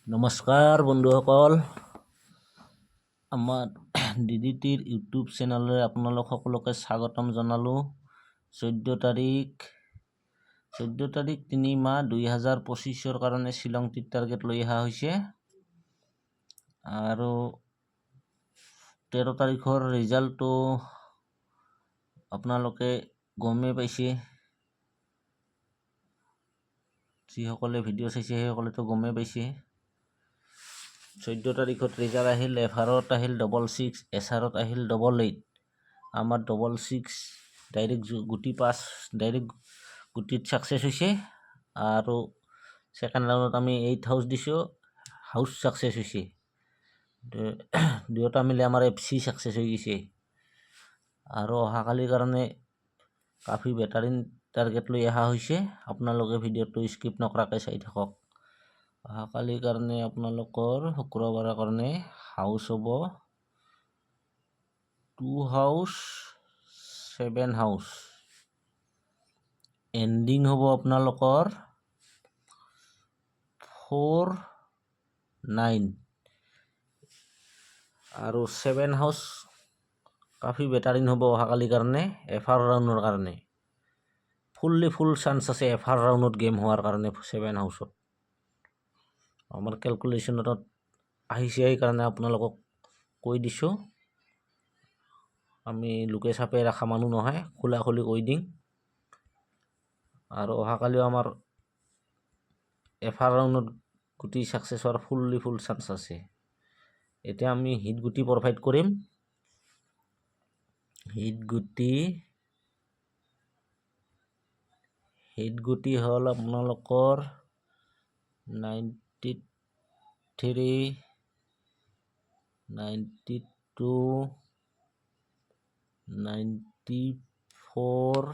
নমস্কাৰ বন্ধুসকল, আমাৰ DDTৰ ইউটিউব চেনেললৈ আপোনালোক সকলোকে স্বাগতম জনালোঁ। 14 তাৰিখ 3 মাহ 2025 কাৰণে শ্বিলং ট্ৰিপ টাৰ্গেট লৈ অহা হৈছে আৰু 13 তাৰিখৰ ৰিজাল্টটো আপোনালোকে গমেই পাইছে। যিসকলে ভিডিঅ' চাইছে সেইসকলেতো গমেই পাইছে। 14 তাৰিখত ৰিজাল্ট আহিল। এফাৰত আহিল 66, এছাৰত আহিল 88। আমাৰ 66 ডাইৰেক্ট গুটি পাছ, ডাইৰেক্ট গুটিত ছাকচেছ হৈছে আৰু ছেকেণ্ড ৰাউণ্ডত আমি 8 হাউচ দিছোঁ, হাউচ ছাকচেছ হৈছে। দুয়োটা মিলি আমাৰ FC ছাকচেছ হৈ গৈছে আৰু অহাকালিৰ কাৰণে কাফি বেটাৰিন টাৰ্গেট লৈ অহা হৈছে। আপোনালোকে ভিডিঅ'টো স্কিপ নকৰাকৈ চাই থাকক। অহাকালিৰ কাৰণে আপোনালোকৰ শুক্ৰবাৰৰ কাৰণে হাউচ হ'ব 2 হাউচ 7 হাউচ, এণ্ডিং হ'ব আপোনালোকৰ 4 9 আৰু 7 হাউচ কাফি বেটাৰিন হ'ব অহাকালিৰ কাৰণে। এফাৰ ৰাউণ্ডৰ কাৰণে ফুল চান্স আছে এফাৰ ৰাউণ্ডত গেম হোৱাৰ কাৰণে 7 হাউচত। আমাৰ কেলকুলেশ্যনত আহিছে, সেইকাৰণে আপোনালোকক কৈ দিছোঁ। আমি লোকে চাপে ৰখা মানুহ নহয়, খোলা খুলি কৈ দিম। আৰু অহাকালিও আমাৰ এফাৰ ৰাউণ্ডত গুটি ছাকচেছ হোৱাৰ ফুল চান্স আছে। এতিয়া আমি হিট গুটি প্ৰভাইড কৰিম। হিট গুটি হ'ল আপোনালোকৰ 93, 92, 94,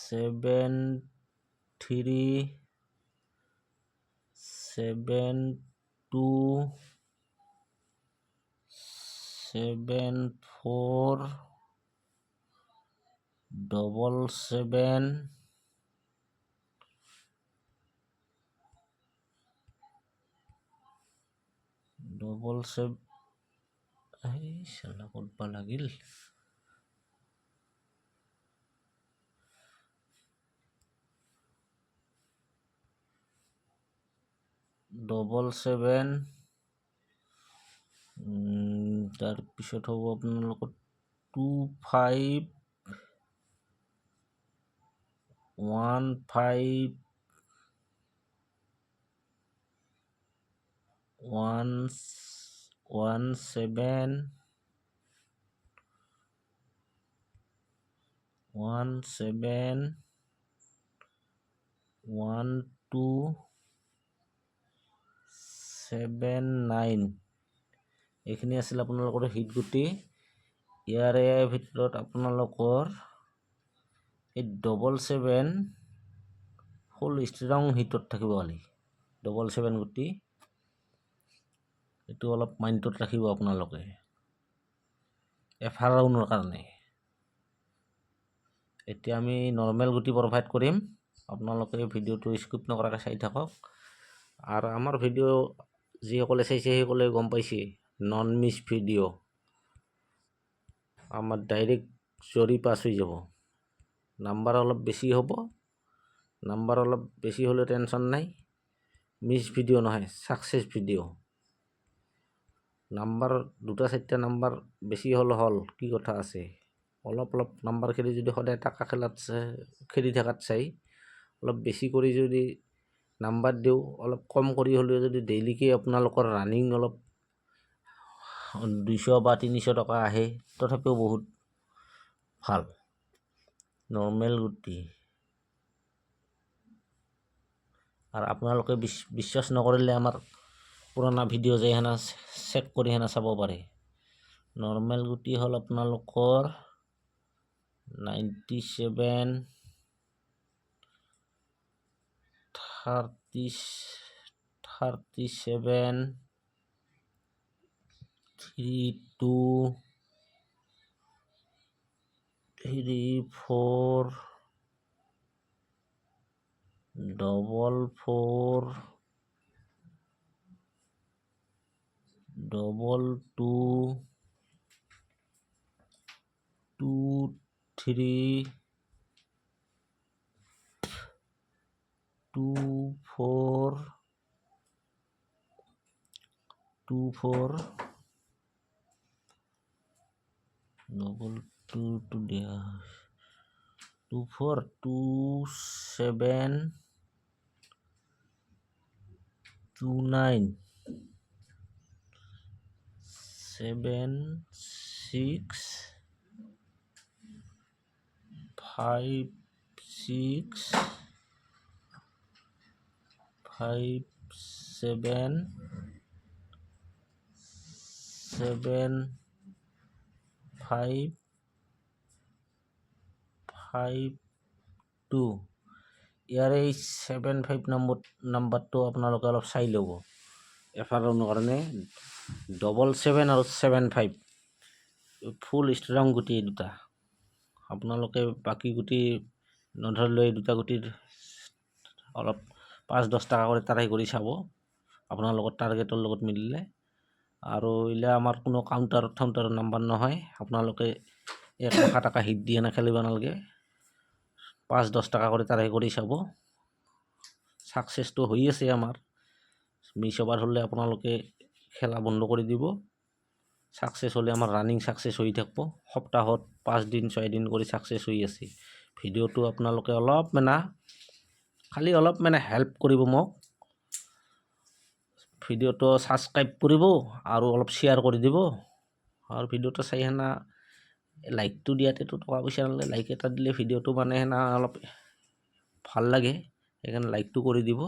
73, 72, 74, 77, 77 ক'তবা লাগিল। 77, তাৰপিছত হ'ব আপোনালোকৰ 25, 15, 17, 12, 7 9। এইখিনি আছিল আপোনালোকৰ হিট গুটি। ইয়াৰে ভিতৰত আপোনালোকৰ এই 77 ফুল ষ্ট্ৰং হিটত থাকিব। খালি 77 গুটি এইটো অলপ মাইণ্ডত ৰাখিব আপোনালোকে এফাৰ ৰাউণ্ডৰ কাৰণে। এতিয়া আমি নৰ্মেল গুটি প্ৰভাইড কৰিম। আপোনালোকে ভিডিঅ'টো স্কিপ নকৰাকৈ চাই থাকক। আৰু আমাৰ ভিডিঅ' যিসকলে চাইছে সেইসকলে গম পাইছে, নন মিছ ভিডিঅ' আমাৰ ডাইৰেক্ট জৰি পাছ হৈ যাব। নাম্বাৰ অলপ বেছি হ'ব, নাম্বাৰ অলপ বেছি হ'লে টেনশ্যন নাই। মিছ ভিডিঅ' নহয়, ছাকচেছ ভিডিঅ'। নাম্বাৰ 2-4টা নাম্বাৰ বেছি হ'ল কি কথা আছে। অলপ নাম্বাৰ খেলি যদি সদায় টাকা খেলি থকাত চাই অলপ বেছি কৰি যদি নাম্বাৰ দিওঁ, অলপ কম কৰি হ'লেও যদি ডেইলিকে আপোনালোকৰ ৰানিং অলপ 200 বা 300 টকা আহে, তথাপিও বহুত ভাল। নৰ্মেল গুটি আৰু আপোনালোকে বিশ্বাস নকৰিলে আমাৰ পুৰণা ভিডিঅ' যায় সেনা চেক কৰি সেনা চাব পাৰে। নৰ্মেল গুটি হ'ল আপোনালোকৰ 97, 37, 32, 34, 44, ডবল 2 2 3 2 4 2 4 ডবল 2 2 দিয়া 2 4 2 7 2 9 7 6 5 6 5 7 7 5 5 2 ইয়াৰে 7 5 নাম্বাৰটো আপোনালোকে অলপ চাই ল'ব এফাৰ ৰাউণ্ডৰ কাৰণে ডবল 7 আৰু 7 5 ফুল ষ্ট্ৰং গুটি এই দুটা আপোনালোকে বাকী গুটি নধৰিলে এই দুটা গুটিৰ অলপ 5-10 টকা কৰি ট্ৰাই কৰি চাব আপোনালোকৰ টাৰ্গেটৰ লগত মিলিলে আৰু এইলা আমাৰ কোনো কাউণ্টাৰ নাম্বাৰ নহয় আপোনালোকে 1 টকা হিট দিয়ে নেখেলিব নালাগে 5-10 টকা কৰি ট্ৰাই কৰি চাব সাকসেসটো হৈ আছে আমাৰ মিছ ওভাৰ হলে আপোনালোকে খেলা বন্ধ কৰি দিব সাকসেস হলে আমাৰ ৰানিং সাকসেস হৈ থাকিব সপ্তাহত 5 দিন 6 দিন কৰি সাকসেস হৈ আছে ভিডিওটো আপোনালোকে অলপ মানে হেল্প কৰিব মোক ভিডিওটো সাবস্ক্ৰাইব কৰিব আৰু অলপ শেয়াৰ কৰি দিব আৰু ভিডিওটো চাই হেনা লাইকটো দিয়াতেতো টকা পইচা নালাগে লাইক এটা দিলে ভিডিওটো মানে হেনা অলপ ভাল লাগে সেইকাৰণে লাইকটো কৰি দিব